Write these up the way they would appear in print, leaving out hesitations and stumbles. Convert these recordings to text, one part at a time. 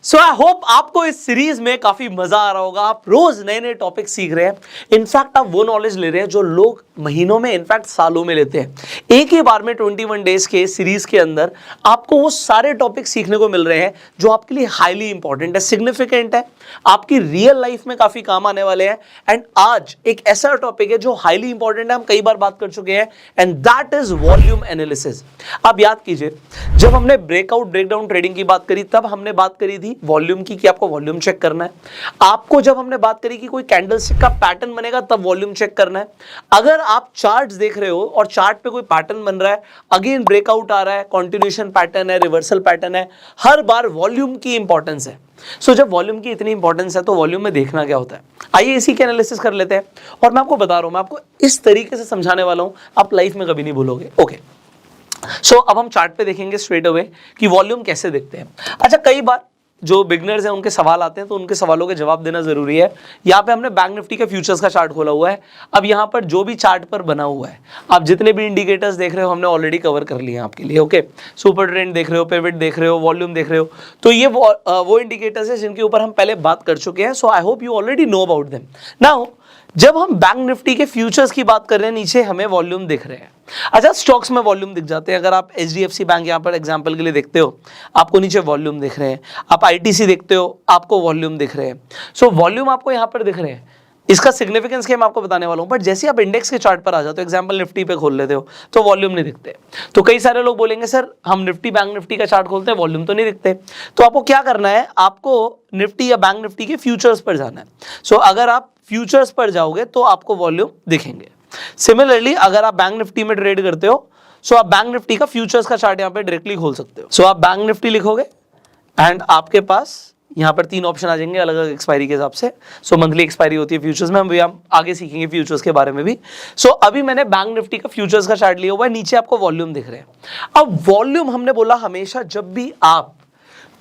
So I hope आपको इस series में काफी मजा आ रहा होगा। आप रोज नए नए टॉपिक सीख रहे हैं। इनफैक्ट आप वो नॉलेज ले रहे हैं जो लोग महीनों में, इनफैक्ट सालों में लेते हैं। एक ही बार में 21 डेज के सीरीज के अंदर आपको वो सारे टॉपिक सीखने को मिल रहे हैं जो आपके लिए हाईली इंपॉर्टेंट है, सिग्निफिकेंट है, आपकी रियल लाइफ में काफी काम आने वाले हैं। एंड आज एक ऐसा टॉपिक है जो हाईली इंपॉर्टेंट है, हम कई बार बात कर चुके हैं, and that is volume analysis. आप याद कीजिए, जब हमने ब्रेकआउट ब्रेकडाउन ट्रेडिंग की बात करी तब हमने बात करी थी वॉल्यूम की, कि आपको वॉल्यूम चेक करना है। आपको जब हमने बात करी कि कोई कैंडलस्टिक का पैटर्न बनेगा तब वॉल्यूम चेक करना है। अगर आप चार्ट्स देख रहे हो और चार्ट पे कोई पैटर्न बन रहा है, अगेन ब्रेकआउट आ रहा है, कंटिन्यूएशन पैटर्न है, रिवर्सल पैटर्न है, हर बार वॉल्यूम की इंपॉर्टेंस है। सो जब वॉल्यूम की इतनी इंपॉर्टेंस है तो वॉल्यूम में देखना क्या होता है, आइए इसी के एनालिसिस कर लेते हैं। और मैं आपको बता रहा हूं, मैं आपको इस तरीके से समझाने वाला हूं, आप लाइफ में कभी नहीं भूलोगे। ओके, सो अब हम चार्ट पे देखेंगे स्ट्रेट अवे कि वॉल्यूम कैसे देखते हैं। अच्छा, कई बार जो बिगनर्स हैं उनके सवाल आते हैं, तो उनके सवालों के जवाब देना जरूरी है। यहाँ पे हमने बैंक निफ्टी के फ्यूचर्स का चार्ट खोला हुआ है। अब यहाँ पर जो भी चार्ट पर बना हुआ है, आप जितने भी इंडिकेटर्स देख रहे हो हमने ऑलरेडी कवर कर लिए हैं आपके लिए। ओके, सुपर ट्रेंड देख रहे हो, पिवट देख रहे हो, वॉल्यूम देख रहे हो, तो ये वो इंडिकेटर्स है जिनके ऊपर हम पहले बात कर चुके हैं। So I hope you already know about them. Now जब हम बैंक निफ्टी के फ्यूचर्स की बात कर रहे हैं, नीचे हमें वॉल्यूम दिख रहे हैं। अच्छा, स्टॉक्स में वॉल्यूम दिख जाते हैं। अगर आप HDFC बैंक यहाँ पर एग्जांपल के लिए देखते हो, आपको नीचे वॉल्यूम दिख रहे हैं। आप ITC देखते हो, आपको वॉल्यूम दिख रहे हैं। सो वॉल्यूम आपको यहाँ पर दिख रहे हैं। इसका सिग्निफिकेंस क्या मैं आपको बताने वाला हूँ। बट जैसे आप इंडेक्स के चार्ट पर आ जाते हो, एग्जांपल निफ्टी पे खोल लेते हो, तो वॉल्यूम नहीं दिखते। तो कई सारे लोग बोलेंगे सर हम निफ्टी बैंक निफ्टी का चार्ट खोलते हैं, वॉल्यूम तो नहीं दिखते। तो आपको क्या करना है, आपको निफ्टी या बैंक निफ्टी के फ्यूचर्स पर जाना है। सो अगर आप फ्यूचर्स पर जाओगे तो आपको वॉल्यूम दिखेंगे। सिमिलरली अगर आप बैंक निफ्टी में ट्रेड करते हो, सो आप बैंक निफ्टी का फ्यूचर्स का चार्ट यहाँ पे डायरेक्टली खोल सकते हो। सो आप बैंक निफ्टी लिखोगे एंड आपके पास यहाँ पर 3 ऑप्शन आ जाएंगे अलग अलग एक्सपायरी के हिसाब से। सो मंथली एक्सपायरी होती है फ्यूचर्स में, हम आगे सीखेंगे फ्यूचर्स के बारे में भी। सो अभी मैंने बैंक निफ्टी का फ्यूचर्स का चार्ट लिया हुआ है, नीचे आपको वॉल्यूम दिख रहे हैं। अब वॉल्यूम हमने बोला हमेशा जब भी आप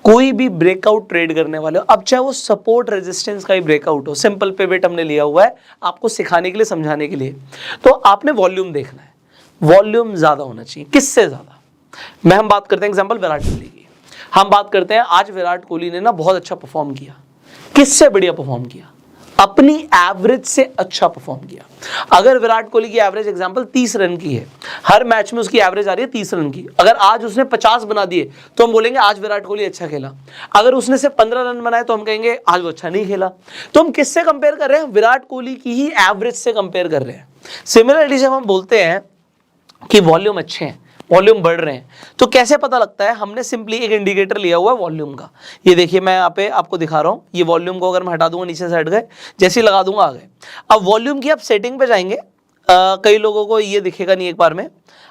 कोई भी ब्रेकआउट ट्रेड करने वाले हो, अब चाहे वो सपोर्ट रेजिस्टेंस का ही ब्रेकआउट हो, सिंपल पिवट हमने लिया हुआ है आपको सिखाने के लिए, समझाने के लिए, तो आपने वॉल्यूम देखना है। वॉल्यूम ज्यादा होना चाहिए, किससे ज्यादा। हम बात करते हैं एग्जांपल विराट कोहली की। हम बात करते हैं आज विराट कोहली ने ना बहुत अच्छा परफॉर्म किया। किससे बढ़िया परफॉर्म किया? अपनी एवरेज से अच्छा परफॉर्म किया। अगर विराट कोहली की एवरेज एग्जांपल 30 रन की है, हर मैच में उसकी एवरेज आ रही है 30 रन की, अगर आज उसने 50 बना दिए तो हम बोलेंगे आज विराट कोहली अच्छा खेला। अगर उसने सिर्फ 15 रन बनाए तो हम कहेंगे आज वो अच्छा नहीं खेला। तो हम किससे कंपेयर कर रहे हैं? विराट कोहली की ही एवरेज से कंपेयर कर रहे हैं। सिमिलरली जब हम बोलते हैं कि वॉल्यूम अच्छे हैं, वॉल्यूम बढ़ रहे हैं, तो कैसे पता लगता है? हमने सिंपली एक इंडिकेटर लिया हुआ है वॉल्यूम का। ये देखिए मैं यहाँ पे आपको दिखा रहा हूँ। ये वॉल्यूम को अगर मैं हटा दूंगा, नीचे से हट गए, जैसे ही लगा दूंगा आ गए। अब वॉल्यूम की आप सेटिंग पे जाएंगे, कई लोगों को ये दिखेगा नहीं एक बार में।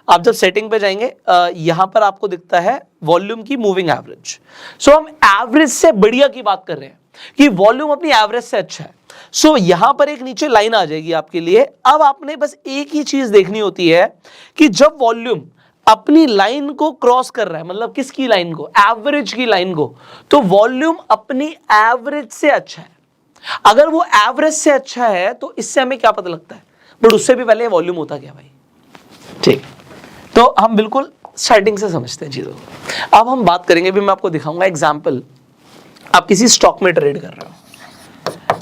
आप जब सेटिंग पे जाएंगे, यहाँ पर आपको दिखता है वॉल्यूम की मूविंग एवरेज। सो हम एवरेज से बढ़िया की बात कर रहे हैं कि वॉल्यूम अपनी एवरेज से अच्छा है। सो यहां पर एक नीचे लाइन आ जाएगी आपके लिए। अब आपने बस एक ही चीज देखनी होती है कि जब वॉल्यूम अपनी लाइन को क्रॉस कर रहा है, मतलब किसकी लाइन को? एवरेज की लाइन को, तो वॉल्यूम अपनी एवरेज से अच्छा है। अगर वो एवरेज से अच्छा है तो इससे हमें क्या पता लगता है? बट उससे भी पहले वॉल्यूम होता क्या भाई? ठीक, तो हम बिल्कुल स्टार्टिंग से समझते हैं चीजों को। अब हम बात करेंगे, भी मैं आपको दिखाऊंगा एग्जाम्पल। आप किसी स्टॉक में ट्रेड कर रहे हो,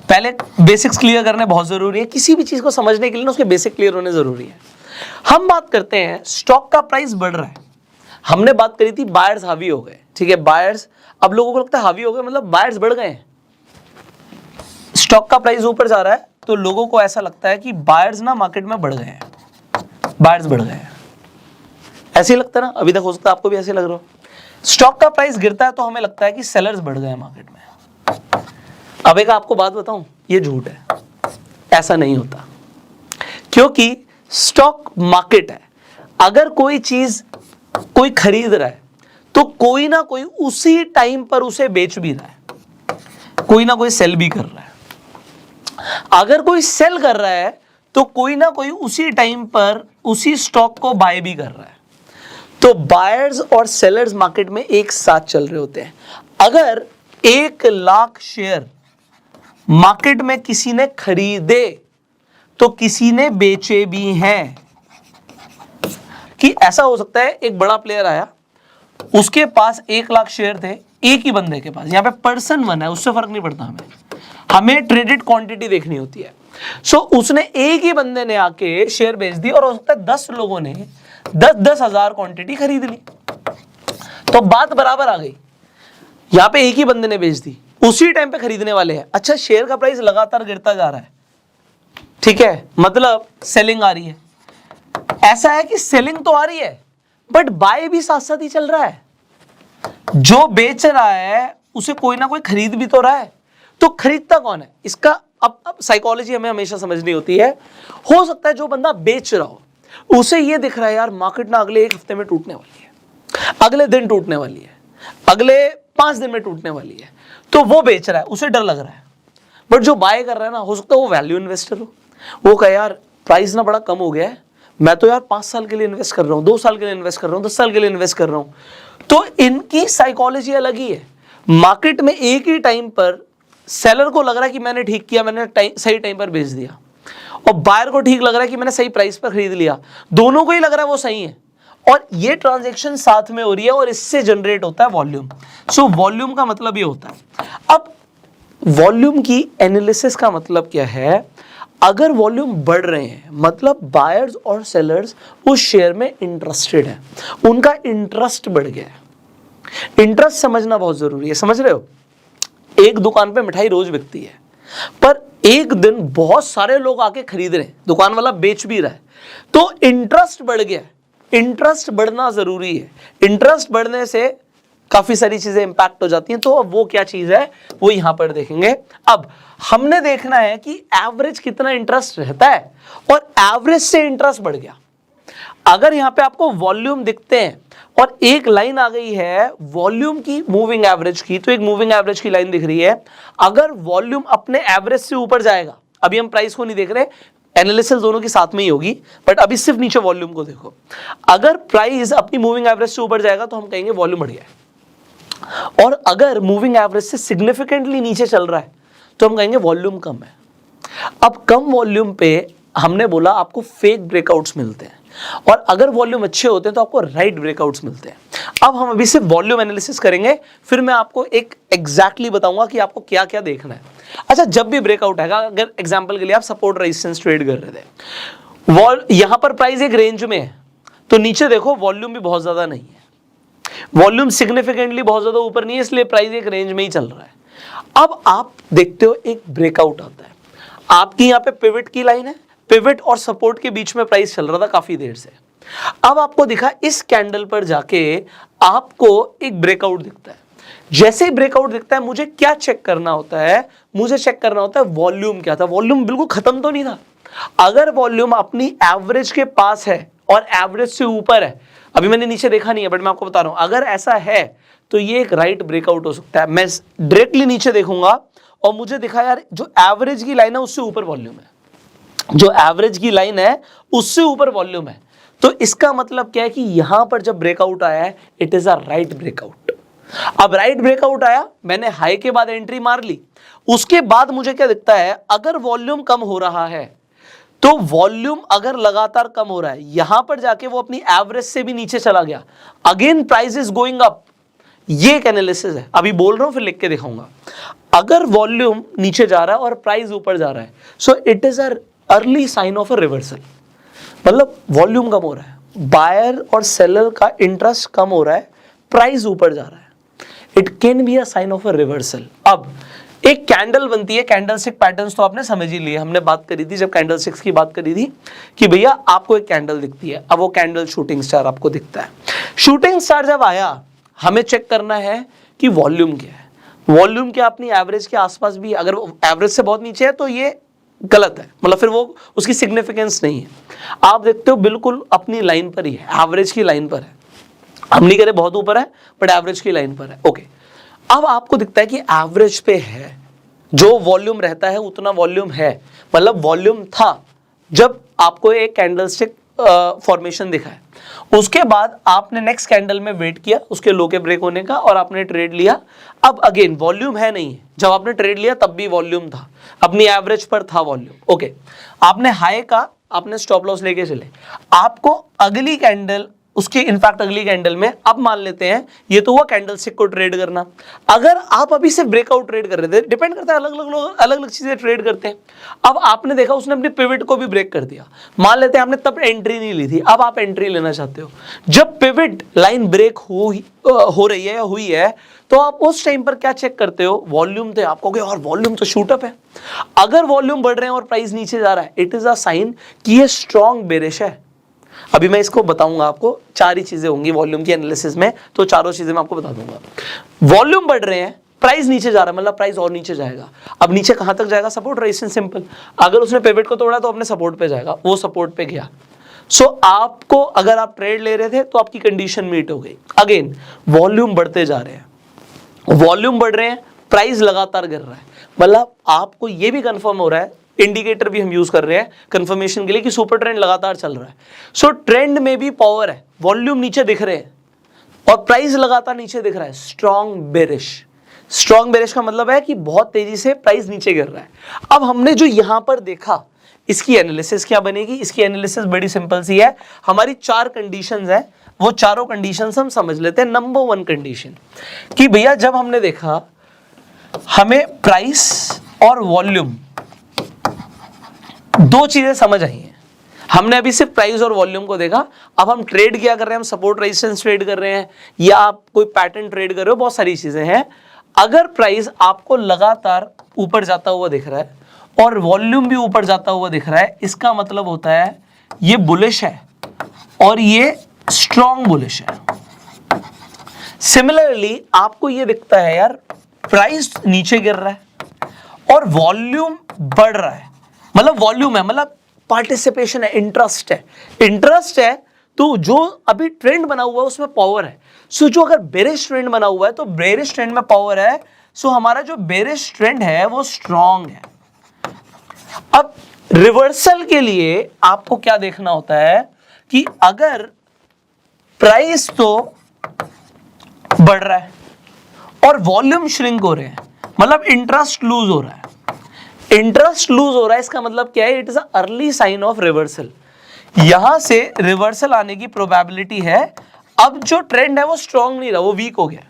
पहले बेसिक्स क्लियर करने बहुत जरूरी है। किसी भी चीज को समझने के लिए ना उसके बेसिक क्लियर होने जरूरी है। हम बात करते हैं स्टॉक का प्राइस बढ़ रहा है। हमने बात करी थी बायर्स हावी हो गए, ठीक है, बायर्स। अब लोगों को लगता है हावी हो गए मतलब बायर्स बढ़ गए हैं। स्टॉक का प्राइस ऊपर जा रहा है तो लोगों को ऐसा लगता है कि बायर्स ना मार्केट में बढ़ गए हैं, बायर्स बढ़ गए हैं। ऐसे ही लगता है ना? अभी तक हो सकता है आपको भी ऐसे लग रहा हो। स्टॉक का प्राइस गिरता है तो हमें लगता है कि सेलर्स बढ़ गए हैं मार्केट में। अब एक आपको बात बताऊं, ये झूठ है, ऐसा नहीं होता। क्योंकि स्टॉक मार्केट है, अगर कोई चीज कोई खरीद रहा है तो कोई ना कोई उसी टाइम पर उसे बेच भी रहा है, कोई ना कोई सेल भी कर रहा है। अगर कोई सेल कर रहा है तो कोई ना कोई उसी टाइम पर उसी स्टॉक को बाय भी कर रहा है। तो बायर्स और सेलर्स मार्केट में एक साथ चल रहे होते हैं। अगर 1 लाख शेयर मार्केट में किसी ने खरीदे तो किसी ने बेचे भी हैं। कि ऐसा हो सकता है एक बड़ा प्लेयर आया, उसके पास 1 लाख शेयर थे, एक ही बंदे के पास, यहाँ पे पर्सन वन है, उससे फर्क नहीं पड़ता हमें ट्रेडेड क्वांटिटी देखनी होती है। सो उसने एक ही बंदे ने आके शेयर बेच दी और हो सकता है 10 लोगों ने 10-10 हजार क्वांटिटी खरीद ली, तो बात बराबर आ गई। यहां पे एक ही बंदे ने बेच दी, उसी टाइम पे खरीदने वाले हैं। अच्छा, शेयर का प्राइस लगातार गिरता जा रहा है, ठीक है, मतलब सेलिंग आ रही है। ऐसा है कि सेलिंग तो आ रही है बट बाय भी साथ साथ ही चल रहा है। जो बेच रहा है उसे कोई ना कोई खरीद भी तो रहा है, तो खरीदता कौन है इसका अब साइकोलॉजी हमें हमेशा समझनी होती है। हो सकता है जो बंदा बेच रहा हो उसे ये दिख रहा है यार मार्केट ना अगले 1 हफ्ते में टूटने वाली है, अगले दिन टूटने वाली है, अगले 5 दिन में टूटने वाली है, तो वो बेच रहा है, उसे डर लग रहा है। बट जो बाय कर रहा है ना, हो सकता है वो वैल्यू इन्वेस्टर हो, वो कहे यार प्राइस ना बड़ा कम हो गया है, मैं तो यार 5 साल के लिए इन्वेस्ट कर रहा हूँ, 2 साल के लिए इन्वेस्ट कर रहा हूँ, 10 साल के लिए इन्वेस्ट कर रहा हूँ। तो इनकी साइकोलॉजी अलग ही है। मार्केट में एक ही टाइम पर सेलर को लग रहा है कि मैंने ठीक किया, मैंने सही टाइम पर बेच दिया, और बायर को ठीक लग रहा है कि मैंने सही प्राइस पर खरीद लिया, दोनों को ही लग रहा है वो सही है, और ये ट्रांजैक्शन साथ में हो रही है और इससे जनरेट होता है वॉल्यूम। सो वॉल्यूम का मतलब ये होता है। अब वॉल्यूम की एनालिसिस का मतलब क्या है? अगर वॉल्यूम बढ़ रहे हैं मतलब बायर्स और सेलर्स उस शेयर में इंटरेस्टेड है, उनका इंटरेस्ट बढ़ गया है। इंटरेस्ट समझना बहुत जरूरी है, समझ रहे हो? एक दुकान पे मिठाई रोज बिकती है, पर एक दिन बहुत सारे लोग आके खरीद रहे हैं, दुकान वाला बेच भी रहा है, तो इंटरेस्ट बढ़ गया। इंटरेस्ट बढ़ना जरूरी है, इंटरेस्ट बढ़ने से काफी सारी चीजें इंपैक्ट हो जाती हैं। तो अब वो क्या चीज है वो यहां पर देखेंगे। अब हमने देखना है कि एवरेज कितना इंटरेस्ट रहता है, और एवरेज से इंटरेस्ट बढ़ गया। अगर यहां पे आपको वॉल्यूम दिखते हैं और एक लाइन आ गई है वॉल्यूम की मूविंग एवरेज की, तो एक मूविंग एवरेज की लाइन दिख रही है। अगर वॉल्यूम अपने एवरेज से ऊपर जाएगा, अभी हम प्राइस को नहीं देख रहे, एनालिसिस दोनों की साथ में ही होगी, बट अभी सिर्फ नीचे वॉल्यूम को देखो। अगर प्राइस अपनी मूविंग एवरेज से ऊपर जाएगा तो हम कहेंगे वॉल्यूम बढ़ गया है, और अगर मूविंग एवरेज से सिग्निफिकेंटली नीचे चल रहा है तो हम कहेंगे वॉल्यूम कम है। अब कम वॉल्यूम पे हमने बोला आपको फेक ब्रेकआउट्स मिलते हैं, और अगर वॉल्यूम अच्छे होते हैं तो आपको राइट ब्रेकआउट्स मिलते हैं। अब हम अभी सिर्फ वॉल्यूम एनालिसिस करेंगे, फिर मैं आपको एक एग्जैक्टली बताऊंगा कि आपको क्या क्या देखना है। अच्छा, जब भी ब्रेकआउट आएगा, अगर एग्जांपल के लिए आप सपोर्ट रेजिस्टेंस ट्रेड कर रहे थे, यहां पर प्राइस एक रेंज में है, तो नीचे देखो वॉल्यूम भी बहुत ज्यादा नहीं है, वॉल्यूम सिग्निफिकेंटली बहुत ज्यादा ऊपर नहीं है, इसलिए प्राइस एक रेंज में ही चल रहा है। अब आप देखते हो एक ब्रेकआउट आता है, आपकी यहां पे पिवट की लाइन है, पिवट और सपोर्ट के बीच में प्राइस चल रहा था काफी देर से। अब आपको दिखा इस कैंडल पर जाके आपको एक ब्रेकआउट दिखता है। जैसे ही ब्रेकआउट दिखता है मुझे क्या चेक करना होता है? मुझे चेक करना होता है वॉल्यूम क्या था। वॉल्यूम बिल्कुल खत्म तो नहीं था। अगर वॉल्यूम अपनी एवरेज के पास है और एवरेज से ऊपर है, अभी मैंने नीचे देखा नहीं है बट मैं आपको बता रहा हूं, अगर ऐसा है तो ये एक राइट ब्रेकआउट हो सकता है। मैं डायरेक्टली नीचे देखूंगा और मुझे दिखा यार जो एवरेज की लाइन है उससे ऊपर वॉल्यूम है, जो एवरेज की लाइन है उससे ऊपर वॉल्यूम है, तो इसका मतलब क्या है कि यहां पर जब ब्रेकआउट आया है it is a right breakout. अब राइट ब्रेकआउट आया, मैंने हाई के बाद एंट्री मार ली, उसके बाद मुझे क्या दिखता है? अगर वॉल्यूम कम हो रहा है तो वॉल्यूम अगर लगातार कम हो रहा है, यहां पर जाके वो अपनी एवरेज से भी नीचे चला गया, again price is going up. ये एक एनालिसिस है, अभी बोल रहा हूं फिर लिख के दिखाऊंगा। अगर वॉल्यूम नीचे जा रहा है और प्राइस ऊपर जा रहा है, so it is a early sign of a reversal, मतलब वॉल्यूम कम हो रहा है, बायर और सेलर का इंटरेस्ट कम हो रहा है, प्राइस ऊपर जा रहा है, it can be a sign of a reversal. अब एक कैंडल बनती है, कैंडलस्टिक पैटर्न्स तो आपने समझ ही लिए, हमने बात करी थी जब कैंडलस्टिक्स की बात करी थी कि भैया आपको एक कैंडल दिखती है, अब वो कैंडल शूटिंग स्टार आपको दिखता है। शूटिंग स्टार जब आया हमें चेक करना है कि वॉल्यूम क्या है। वॉल्यूम क्या अपनी एवरेज के आसपास भी, अगर एवरेज से बहुत नीचे है तो ये गलत है, मतलब फिर वो उसकी सिग्निफिकेंस नहीं है। आप देखते हो बिल्कुल अपनी लाइन पर ही है, एवरेज की लाइन पर है, हम नहीं कह रहे बहुत ऊपर है बट एवरेज की लाइन पर है। ओके, अब आपको दिखता है कि एवरेज पे है, जो वॉल्यूम रहता है उतना वॉल्यूम है, मतलब वॉल्यूम था जब आपको एक कैंडलस्टिक फॉर्मेशन दिखा है। उसके बाद आपने नेक्स्ट कैंडल में वेट किया उसके लो के ब्रेक होने का और आपने ट्रेड लिया। अब अगेन वॉल्यूम है नहीं है, जब आपने ट्रेड लिया तब भी वॉल्यूम था, अपनी एवरेज पर था वॉल्यूम। ओके, आपने हाई का, आपने स्टॉप लॉस लेके चले, आपको अगली कैंडल उसके इनफैक्ट अगली कैंडल में, अब मान लेते हैं ये तो हुआ कैंडलस्टिक को ट्रेड करना। अगर आप अभी से ब्रेकआउट ट्रेड कर रहे थे, डिपेंड करता है, अलग अलग लोग अलग अलग चीजें ट्रेड करते हैं। अब आपने देखा उसने अपनी पिवट को भी ब्रेक कर दिया, मान लेते हैं आपने तब एंट्री नहीं ली थी, अब आप एंट्री लेना चाहते हो। जब पिवट लाइन ब्रेक हो रही है या हुई है, तो आप उस टाइम पर क्या चेक करते हो, वॉल्यूम थे, आप कहोगे और वॉल्यूम तो शूट अप है। अगर वॉल्यूम बढ़ रहे हैं और प्राइस नीचे जा रहा है, इट इज अ साइन कि ये स्ट्रॉन्ग बेरिश है। अभी मैं इसको बताऊंगा आपको, चार ही चीजें होंगी वॉल्यूम की एनालिसिस में, तो चारों चीजें मैं आपको बता दूंगा। वॉल्यूम बढ़ रहे हैं, प्राइस नीचे जा रहा है, मतलब प्राइस और नीचे जाएगा। अब नीचे कहां तक जाएगा, सपोर्ट रेजिस्टेंस, सिंपल। अगर उसने पिवट को तोड़ा तो अपने सपोर्ट पे जाएगा, वो सपोर्ट पे गया। सो आपको, अगर आप ट्रेड ले रहे थे तो आपकी कंडीशन मीट हो गई। अगेन वॉल्यूम बढ़ते जा रहे हैं, वॉल्यूम बढ़ रहे हैं, प्राइस लगातार गिर रहा है, मतलब आपको ये भी कंफर्म हो रहा है, इंडिकेटर भी हम यूज कर रहे हैं कंफर्मेशन के लिए कि सुपर ट्रेंड लगातार चल रहा है। सो ट्रेंड में भी पावर है, वॉल्यूम नीचे दिख रहे हैं और प्राइस लगातार नीचे दिख रहा है, स्ट्रॉन्ग बेरिश। स्ट्रॉन्ग बेरिश का मतलब है कि बहुत तेजी से प्राइस नीचे गिर रहा है। अब हमने जो यहां पर देखा, इसकी एनालिसिस क्या बनेगी, इसकी एनालिसिस बड़ी सिंपल सी है। हमारी चार कंडीशंस है, वो चारों कंडीशंस हम समझ लेते हैं। नंबर वन कंडीशन कि भैया जब हमने देखा हमें प्राइस और वॉल्यूम दो चीजें समझ आई हैं। हमने अभी सिर्फ प्राइस और वॉल्यूम को देखा, अब हम ट्रेड क्या कर रहे हैं, हम सपोर्ट रेजिस्टेंस ट्रेड कर रहे हैं या आप कोई पैटर्न ट्रेड कर रहे हो, बहुत सारी चीजें हैं। अगर प्राइस आपको लगातार ऊपर जाता हुआ दिख रहा है और वॉल्यूम भी ऊपर जाता हुआ दिख रहा है, इसका मतलब होता है ये बुलिश है और ये स्ट्रॉन्ग बुलिश है। सिमिलरली आपको ये दिखता है यार, प्राइस नीचे गिर रहा है और वॉल्यूम बढ़ रहा है, मतलब वॉल्यूम है, मतलब पार्टिसिपेशन है, इंटरेस्ट है। इंटरेस्ट है तो जो अभी ट्रेंड बना हुआ है उसमें पावर है। सो जो अगर बेरिश ट्रेंड बना हुआ है तो बेरिश ट्रेंड में पावर है। सो हमारा जो बेरिश ट्रेंड है वो स्ट्रॉन्ग है। अब रिवर्सल के लिए आपको क्या देखना होता है कि अगर प्राइस तो बढ़ रहा है और वॉल्यूम श्रिंक हो रहे हैं, मतलब इंटरेस्ट लूज हो रहा है। इंटरेस्ट लूज हो रहा है, इसका मतलब क्या है, it is a early sign of reversal. यहां से रिवर्सल आने की प्रोबेबिलिटी है। अब जो ट्रेंड है वो स्ट्रॉन्ग नहीं रहा, वो वीक हो गया।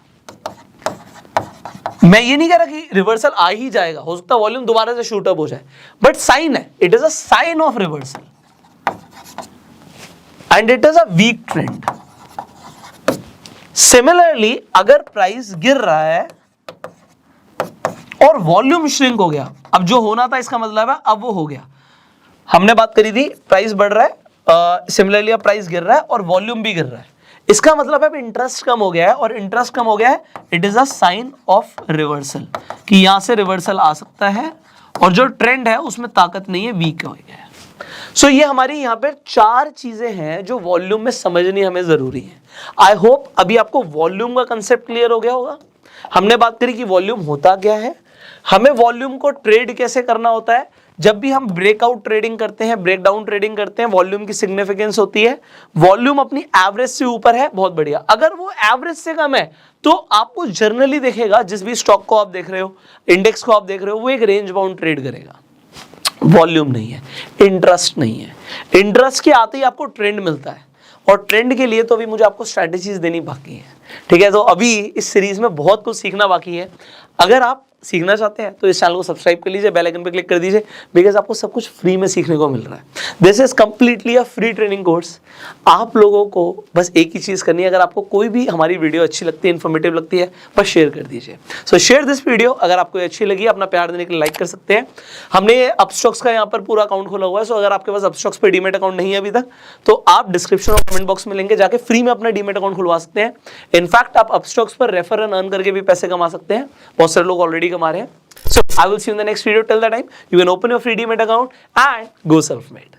मैं ये नहीं कह रहा कि रिवर्सल आ ही जाएगा, हो सकता है वॉल्यूम दोबारा से शूट अप हो जाए, बट साइन है, it is a sign of reversal and it is a weak trend. Similarly अगर प्राइस गिर रहा है और वॉल्यूम श्रिंक हो गया, अब जो होना था इसका मतलब है अब वो हो गया। हमने बात करी थी प्राइस बढ़ रहा है, सिमिलरली अब प्राइस गिर रहा है और वॉल्यूम भी गिर रहा है, इसका मतलब है इंटरेस्ट कम हो गया है, और इंटरेस्ट कम हो गया है, it is a sign of reversal कि यहां से रिवर्सल आ सकता है और जो ट्रेंड है उसमें ताकत नहीं है, वीक हो गया है। सो ये हमारी यहाँ पे चार चीजें हैं जो वॉल्यूम में समझनी हमें जरूरी है। आई होप अभी आपको वॉल्यूम का कंसेप्ट क्लियर हो गया होगा। हमने बात करी कि वॉल्यूम होता क्या है, हमें वॉल्यूम को ट्रेड कैसे करना होता है। जब भी हम ब्रेकआउट ट्रेडिंग करते हैं, ब्रेकडाउन ट्रेडिंग करते हैं, वॉल्यूम की सिग्निफिकेंस होती है। वॉल्यूम अपनी एवरेज से ऊपर है, बहुत बढ़िया। अगर वो एवरेज से कम है तो आपको जर्नली दिखेगा, जिस भी स्टॉक को आप देख रहे हो, इंडेक्स को आप देख रहे हो, वो एक रेंज बाउंड ट्रेड करेगा। वॉल्यूम नहीं है, इंटरेस्ट नहीं है। इंटरेस्ट के आते ही आपको ट्रेंड मिलता है, और ट्रेंड के लिए तो अभी मुझे आपको स्ट्रैटेजीज देनी बाकी है। ठीक है, तो अभी इस सीरीज में बहुत कुछ सीखना बाकी है। अगर आप सीखना चाहते हैं तो इस चैनल को सब्सक्राइब कर लीजिए, बेल आइकन पे क्लिक कर दीजिए, बिकॉज आपको सब कुछ फ्री में सीखने को मिल रहा है। This is completely a free training course. आप लोगों को बस एक ही चीज़ करनी है, अगर आपको कोई भी हमारी वीडियो अच्छी लगती है, इन्फॉर्मेटिव लगती है, बस शेयर कर दीजिए। सो शेयर दिस वीडियो। अगर आपको अच्छी लगी, अपना प्यार देने के लिए लाइक कर सकते हैं। हमने अपस्टॉक्स का यहाँ पर पूरा अकाउंट खोला हुआ है। सो अगर आपके पास अपस्टॉक्स पे डीमेट अकाउंट नहीं है अभी तक, तो आप डिस्क्रिप्शन और कमेंट बॉक्स में लिंक है, जाके फ्री में अपना डीमेट अकाउंट खुलवा सकते हैं। इनफैक्ट आप अपस्टॉक्स पर रेफर एंड अर्न करके भी पैसे कमा सकते हैं, बहुत सारे लोग ऑलरेडी कमा रहे हैं। So I will see you in the next video. Till that time, you can open your free demat account and go self-made.